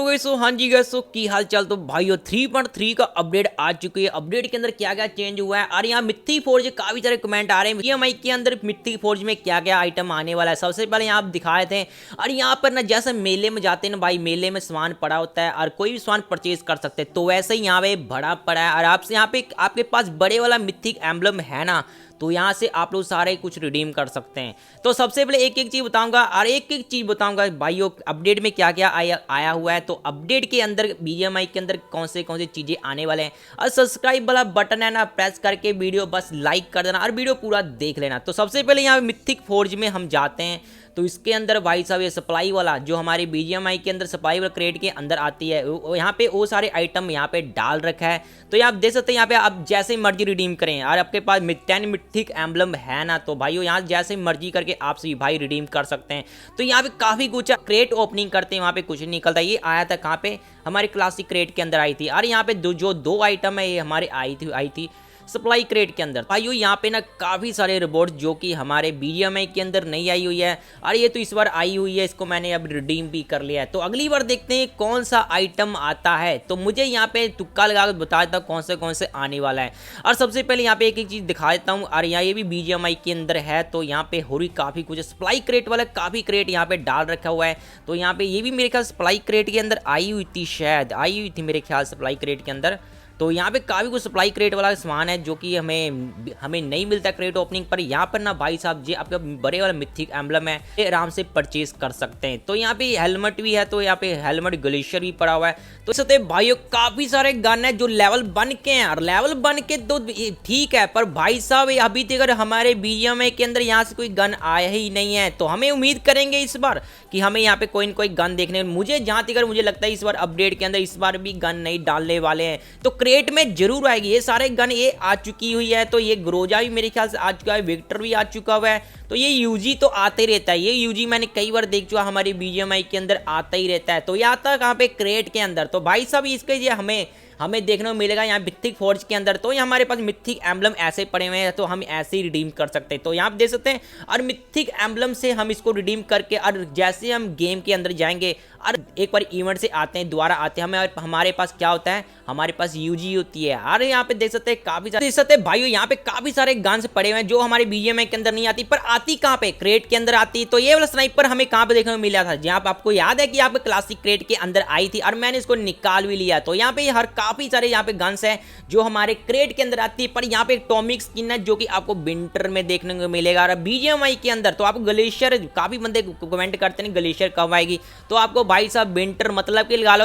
सो हाँ जी गैस, सो की हाल चाल। तो भाइयों 3.3 का अपडेट आ चुकी है। अपडेट के अंदर क्या क्या चेंज हुआ है और यहाँ मिथ्थिक फोर्ज काफी सारे कमेंट आ रहे हैं ईएमआई के अंदर मिथ्थिक फोर्ज में क्या क्या आइटम आने वाला है। सबसे पहले यहाँ आप दिखाए थे और यहाँ पर ना जैसे मेले में जाते हैं ना भाई, मेले में सामान पड़ा होता है और कोई भी सामान परचेज कर सकते हैं, तो वैसे ही यहाँ पे बड़ा पड़ा है और आपसे यहाँ पे आपके पास बड़े वाला मिथ्थिक एम्बलम है ना, तो यहाँ से आप लोग सारे कुछ रिडीम कर सकते हैं। तो सबसे पहले एक एक चीज़ बताऊंगा और एक एक चीज़ बताऊंगा भाइयों अपडेट में क्या क्या आया हुआ है। तो अपडेट के अंदर बीजीएमआई के अंदर कौन से चीज़ें आने वाले हैं और सब्सक्राइब वाला बटन है ना, प्रेस करके वीडियो बस लाइक कर देना और वीडियो पूरा देख लेना। तो सबसे पहले यहाँ मिथ्थिक फोर्ज में हम जाते हैं। तो इसके अंदर भाई साहब ये सप्लाई वाला जो हमारी बीजीएमआई के अंदर सप्लाई वाला क्रेट के अंदर आती है, यहाँ पे वो सारे आइटम यहाँ पे डाल रखा है। तो ये आप देख सकते हैं, यहाँ पे आप जैसे मर्जी रिडीम करें और आपके पास 10 मिथ्थिक एम्बलम है ना, तो भाइयों यहाँ जैसे मर्जी करके आप सभी भाई रिडीम कर सकते हैं। तो यहाँ पे काफ़ी कुछ क्रेट ओपनिंग करते हैं, वहाँ पे कुछ नहीं निकलता। ये आया था कहाँ पे, हमारे क्लासिक क्रेट के अंदर आई थी। और यहाँ पे जो दो आइटम है ये हमारे आई थी सप्लाई क्रेट के अंदर। भाइयों यहाँ पे ना काफ़ी सारे रोबोट्स जो कि हमारे बीजीएमआई के अंदर नहीं आई हुई है और ये तो इस बार आई हुई है, इसको मैंने अब रिडीम भी कर लिया है। तो अगली बार देखते हैं कौन सा आइटम आता है। तो मुझे यहाँ पे तुक्का लगा कर बता देता हूँ कौन से आने वाला है। और सबसे पहले यहाँ पे एक चीज़ दिखा देता हूँ और यहाँ ये भी बीजीएमआई के अंदर है। तो यहाँ पे हो रही काफ़ी कुछ सप्लाई क्रेट वाला काफ़ी क्रेट यहाँ पे डाल रखा हुआ है। तो यहाँ पे ये भी मेरे ख्याल सप्लाई क्रेट के अंदर आई हुई थी, शायद आई हुई थी मेरे ख्याल सप्लाई क्रेट के अंदर। तो यहाँ पे काफ़ी कुछ सप्लाई क्रेट वाला सामान है जो कि हमें नहीं मिलता क्रेट ओपनिंग पर। यहाँ पर ना भाई साहब जी आपका बड़े वाला मिथ्थिक एम्बलम है, ये आराम से परचेज कर सकते हैं। तो यहाँ पे हेलमेट भी है, तो यहाँ पे हेलमेट ग्लेशियर भी पड़ा हुआ है। तो इससे भाइयों काफ़ी सारे गन है जो लेवल बन के हैं और लेवल बन के तो ठीक है, पर भाई साहब अभी तक अगर हमारे बीजीएमआई के अंदर यहाँ से कोई गन आया ही नहीं है, तो हमें उम्मीद करेंगे इस बार कि हमें यहाँ पे कोई न कोई गन देखने। मुझे जहाँ तक मुझे लगता है इस बार अपडेट के अंदर इस बार भी गन नहीं डालने वाले हैं, तो क्रेट में जरूर आएगी। ये सारे गन ये आ चुकी हुई है। तो ये ग्रोजा भी मेरे ख्याल से आ चुका है, विक्टर भी आ चुका हुआ है। तो ये यूजी तो आते रहता है, ये यूजी मैंने कई बार देख चुका हमारी बीजीएमआई के अंदर आता ही रहता है। तो ये आता है कहाँ पे, क्रेट के अंदर। तो भाई साहब इसके ये हमें देखने को मिलेगा यहाँ मिथ्थिक फोर्ज के अंदर। तो ये हमारे पास मिथ्थिक एम्बलम ऐसे पड़े हुए हैं, तो हम ऐसे ही रिडीम कर सकते हैं। तो यहाँ आप देख सकते हैं और मिथ्थिक एम्बलम से हम इसको रिडीम करके और जैसे हम गेम के अंदर जाएंगे और एक बार इवेंट से आते हैं दोबारा आते हैं, हमारे पास क्या होता है, हमारे पास यूजी होती है। और यहाँ पे देख सकते हैं काफी सारे, देख सकते हैं भाइयों यहाँ पे काफी सारे गन्स पड़े हुए हैं जो हमारे बीजीएमआई के अंदर नहीं आती, पर आती कहाँ पे, क्रेट के अंदर आती। तो ये वाला स्नाइपर हमें कहाँ पे देखने को मिला था, जहाँ पे आपको याद है कि यहाँ पे क्लासिक क्रेट के अंदर आई थी और मैंने इसको निकाल भी लिया। तो यहाँ पे हर काफी सारे यहाँ पे गन्स है जो हमारे क्रेट के अंदर आती है। पर यहाँ पे एटॉमिक स्किन है जो कि आपको विंटर में देखने को मिलेगा और बीजीएमआई के अंदर। तो आपको ग्लेशियर, काफी बंदे कमेंट करते हैं ग्लेशियर कब आएगी, तो आपको भाई साहब विंटर मतलब कि लगा लो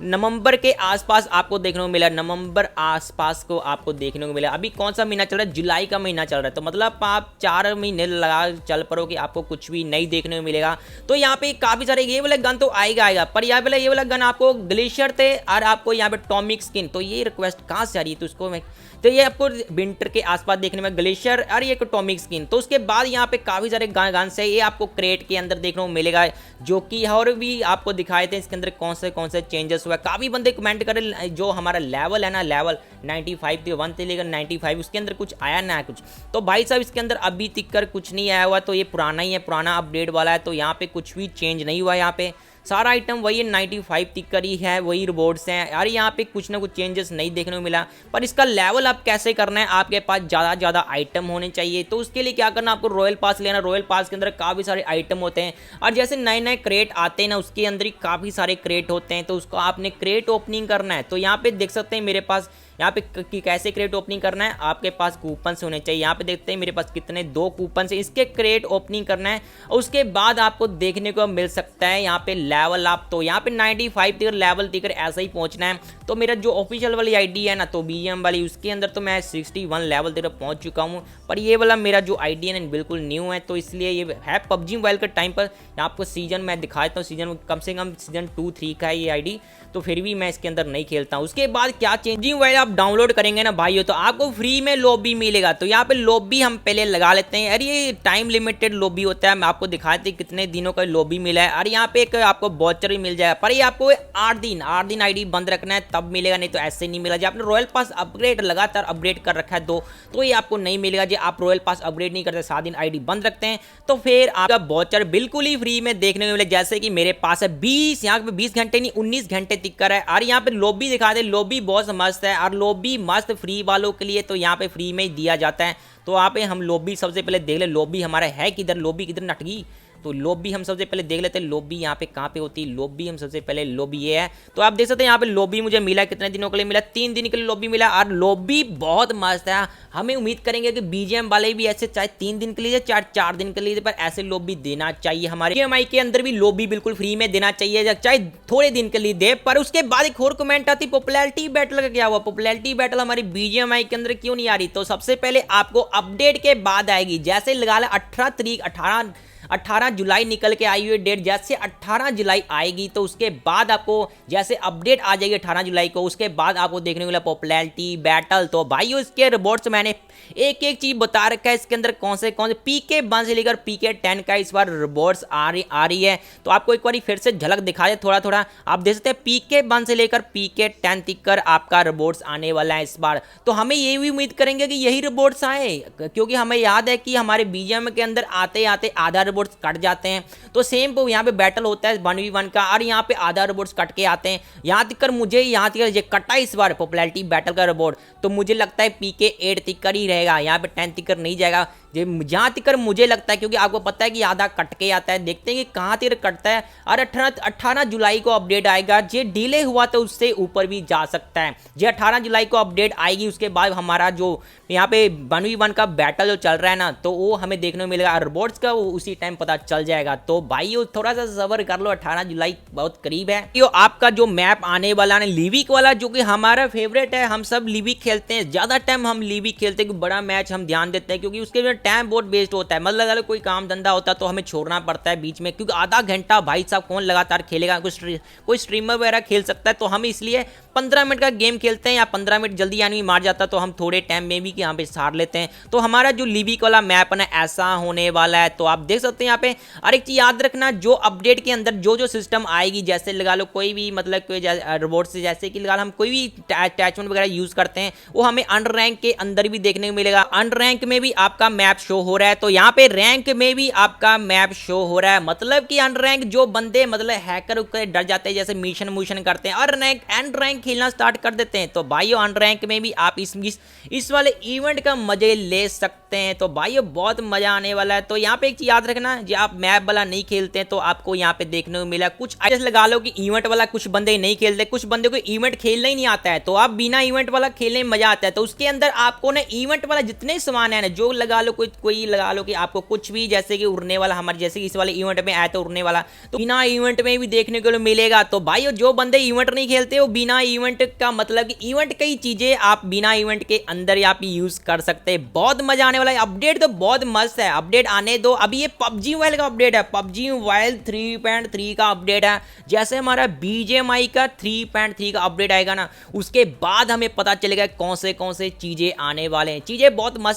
नवंबर के आसपास आपको देखने को मिला, नवंबर आसपास को आपको देखने को मिला। अभी कौन सा महीना चल रहा है, जुलाई का महीना चल रहा है। तो मतलब आप 4 महीने लगा चल पड़ो कि आपको कुछ भी नहीं देखने को मिलेगा। तो यहाँ पे काफी सारे ये वाला गन तो आएगा, पर यहाँ पे ये वाला गन आपको ग्लेशियर थे और आपको यहाँ पे टॉमिक स्किन। तो ये रिक्वेस्ट कहाँ से आ रही है, तो इसको मैं, तो ये आपको विंटर के आसपास देखने में ग्लेशियर और ये टॉमिक स्किन। तो उसके बाद यहाँ पे काफी सारे गन्स है, ये आपको क्रेट के अंदर देखने को मिलेगा जो कि और भी आपको दिखाए थे इसके अंदर कौन से चेंजेस हुआ। काफी बंदे कमेंट करें जो हमारा लेवल है ना, लेवल 95 थे, 1 से लेकर 95 उसके अंदर कुछ आया ना है कुछ। तो भाई साहब इसके अंदर अभी तक कर कुछ नहीं आया हुआ, तो ये पुराना ही है, पुराना अपडेट वाला है। तो यहाँ पे कुछ भी चेंज नहीं हुआ, यहाँ पे सारा आइटम वही 95 तक ही है, वही रोबोट्स हैं यार। यहाँ पे कुछ ना कुछ चेंजेस नहीं देखने को मिला। पर इसका लेवल आप कैसे करना है, आपके पास ज़्यादा आइटम होने चाहिए। तो उसके लिए क्या करना, आपको रॉयल पास लेना। रॉयल पास के अंदर काफ़ी सारे आइटम होते हैं और जैसे नए क्रेट आते हैं ना, उसके अंदर ही काफ़ी सारे क्रेट होते हैं। तो उसको आपने क्रेट ओपनिंग करना है। तो यहाँ पे देख सकते हैं मेरे पास यहाँ पे कैसे क्रेट ओपनिंग करना है, आपके पास कूपन से होने चाहिए। यहाँ पे देखते हैं मेरे पास कितने 2 कूपन से इसके क्रेट ओपनिंग करना है और उसके बाद आपको देखने को मिल सकता है यहाँ पे लेवल आप। तो यहाँ पे 95 तक लेवल तक ऐसा ही पहुँचना है। तो मेरा जो ऑफिशियल वाली आईडी है ना, तो बीजीएम वाली, उसके अंदर तो मैं 61 लेवल तक पहुँच चुका हूँ। पर ये वाला मेरा जो आईडी है ना बिल्कुल न्यू है, तो इसलिए ये है पबजी मोबाइल के टाइम पर। आपको सीजन मैं दिखा देता हूँ, सीजन कम से कम सीजन 2-3 का है ये आईडी, तो फिर भी मैं इसके अंदर नहीं खेलता हूँ। उसके बाद क्या चेंजिंग वाइल आप आप डाउनलोड करेंगे ना भाइयों तो आपको फ्री में लॉबी मिलेगा। तो यहाँ पे लॉबी हम पहले लगा लेते हैं। अरे ये टाइम लिमिटेड लॉबी होता है, मैं आपको दिखाती कितने दिनों का लॉबी मिला है। और यहाँ पे एक आपको वॉचर भी मिल जाएगा, पर ये आपको 8 दिन आईडी बंद रखना है तब मिलेगा, नहीं तो ऐसे नहीं मिलेगा। जो आपने रॉयल पास अपग्रेड लगातार अपग्रेड कर रखा है तो ये आपको नहीं मिलेगा। जो आप रॉयल पास अपग्रेड नहीं करते, 7 दिन आईडी बंद रखते हैं, तो फिर आपका वॉचर बिल्कुल ही फ्री में देखने को मिलेगा। जैसे कि मेरे पास है 20, यहाँ पे 20 घंटे नहीं 19 घंटे टिकर है। और यहाँ पे लॉबी दिखा दे, लॉबी बहुत मस्त है। और लॉबी मस्त फ्री वालों के लिए तो यहाँ पे फ्री में ही दिया जाता है। तो यहाँ पे हम लॉबी सबसे पहले देख ले, लॉबी हमारा है किधर, लॉबी किधर नटगी। तो लॉबी हम सबसे पहले देख लेते हैं, लॉबी यहाँ पे कहाँ पे होती है। लॉबी हम सबसे पहले, लॉबी ये है। तो आप देख सकते हैं यहाँ पे लॉबी मुझे मिला, कितने दिनों के लिए मिला, 3 दिन के लिए लॉबी मिला। और लॉबी बहुत मस्त है। हमें उम्मीद करेंगे कि बीजीएम वाले भी ऐसे चाहे 3 दिन के लिए चाहे 4 दिन के लिए, पर ऐसे लॉबी देना चाहिए। हमारे बीजीएमआई के अंदर भी लॉबी बिल्कुल फ्री में देना चाहिए, चाहे थोड़े दिन के लिए दे। पर उसके बाद एक और कमेंट आती, पॉपुलैरिटी बैटल का क्या हुआ, पॉपुलैरिटी बैटल हमारी बीजीएमआई के अंदर क्यों नहीं आ रही। तो सबसे पहले आपको अपडेट के बाद आएगी। जैसे लगा ला 18 जुलाई निकल के आई हुई डेट, जैसे 18 जुलाई आएगी तो उसके बाद आपको जैसे अपडेट आ जाएगी 18 जुलाई को, उसके बाद आपको देखने को मिला पॉपुलैरिटी बैटल। तो भाइयों इसके रिवॉर्ड्स मैंने एक एक चीज बता रखा है, इसके अंदर कौन से पीके 1 से लेकर पीके 10 का इस बार रिवॉर्ड्स आ रही है। तो आपको एक बार फिर से झलक दिखा दे थोड़ा। आप देख सकते हैं पीके 1 से लेकर पीके 10 तक आपका रिवॉर्ड्स आने वाला है इस बार। तो हमें ये भी उम्मीद करेंगे कि यही रिवॉर्ड्स आए, क्योंकि हमें याद है कि हमारे बीजीएम के अंदर आते आते आधा रिवॉर्ड्स कट जाते हैं। तो सेम यहाँ पे बैटल होता है 1v1 का, और यहाँ पे आधा रिवॉर्ड्स कट के आते हैं। यहाँ तक मुझे ये कटा इस बार पॉपुलैरिटी बैटल का रिवॉर्ड, तो मुझे लगता है पीके 8 तक ही रहेगा, यहाँ पे 10 तक नहीं जाएगा जहाँ तक मुझे लगता है, क्योंकि आपको पता है कि आधा कट के आता है। देखते हैं कि कहाँ तक कटता है। और 18 जुलाई को अपडेट आएगा, जो डिले हुआ तो उससे ऊपर भी जा सकता है। जो 18 जुलाई को अपडेट आएगी उसके बाद हमारा जो यहाँ पे 1v1 का बैटल जो चल रहा है ना, तो वो हमें देखने को मिलेगा। रिवॉर्ड्स का उसी टाइम पता चल जाएगा। तो भाई थोड़ा सा सब्र कर लो, 18 जुलाई बहुत करीब है। यो आपका जो मैप आने वाला है लिविक वाला, जो कि हमारा फेवरेट है, हम सब लिविक खेलते हैं, ज्यादा टाइम हम लिविक खेलते हैं, बड़ा मैच हम ध्यान देते हैं, क्योंकि उसके टाइम बहुत वेस्ट होता है। मतलब अगर कोई काम धंधा होता है तो हमें छोड़ना पड़ता है बीच में, क्योंकि आधा घंटा भाई साहब कौन लगातार खेलेगा, कोई स्ट्रीमर वगैरह खेल सकता है। तो हम इसलिए 15 मिनट का गेम खेलते हैं, या 15 मिनट जल्दी यानी मार जाता तो हम थोड़े टाइम में भी यहाँ पे सार लेते हैं। तो हमारा जो लिविक वाला मैप है ऐसा होने वाला है। तो आप देख सकते हैं यहाँ पे। और एक चीज याद रखना, जो अपडेट के अंदर जो सिस्टम आएगी, जैसे लगा लो कोई भी मतलब कोई रिवॉर्ड से, जैसे कि लगा लो हम कोई भी अटैचमेंट वगैरह यूज करते हैं, वो हमें अनरैंक के अंदर भी देखने को मिलेगा। अनरैंक में भी आपका मैप शो हो रहा है, तो यहाँ पे रैंक में भी आपका मैप शो हो रहा है। मतलब कि अनरैंक जो बंदे मतलब हैकर डर जाते हैं, जैसे मिशन करते हैं और रैंक खेलना स्टार्ट कर देते हैं, तो भाइयों अनरैंक में भी आप इस वाले इवेंट का मजे ले सकते हैं। तो भाइयों बहुत मजा आने वाला है। तो यहाँ पे एक चीज याद रखना, जो आप मैप वाला नहीं खेलते हैं तो आपको यहाँ पे देखने को मिला कुछ ऐसे लगा लो कि इवेंट वाला कुछ बंदे नहीं खेलते, कुछ बंदे को इवेंट खेलना ही नहीं आता है, तो आप बिना इवेंट वाला खेलने में मजा आता है। तो उसके अंदर आपको ना इवेंट वाला जितने सामान है ना, जो लगा लो कोई लगा लो कि आपको कुछ भी, जैसे कि उड़ने वाला, हमारे जैसे इस वाले इवेंट में आया तो उड़ने वाला, तो बिना इवेंट में भी देखने को मिलेगा। तो भाई जो बंदे इवेंट नहीं खेलते वो बिना इवेंट का मतलब कि इवेंट कई चीजें आप बिना इवेंट के अंदर आप यूज कर सकते हैं। बहुत मजा आने वाला है। अपडेट तो बहुत मस्त है, अपडेट आने दो। अभी ये पबजी मोबाइल का अपडेट है, पबजी मोबाइल 3.3 का अपडेट है। जैसे हमारा बीजीएमआई का 3.3 का अपडेट आएगा ना, उसके बाद हमें पता चलेगा कौन से चीजें आने वाले हैं। चीजें बहुत मस्त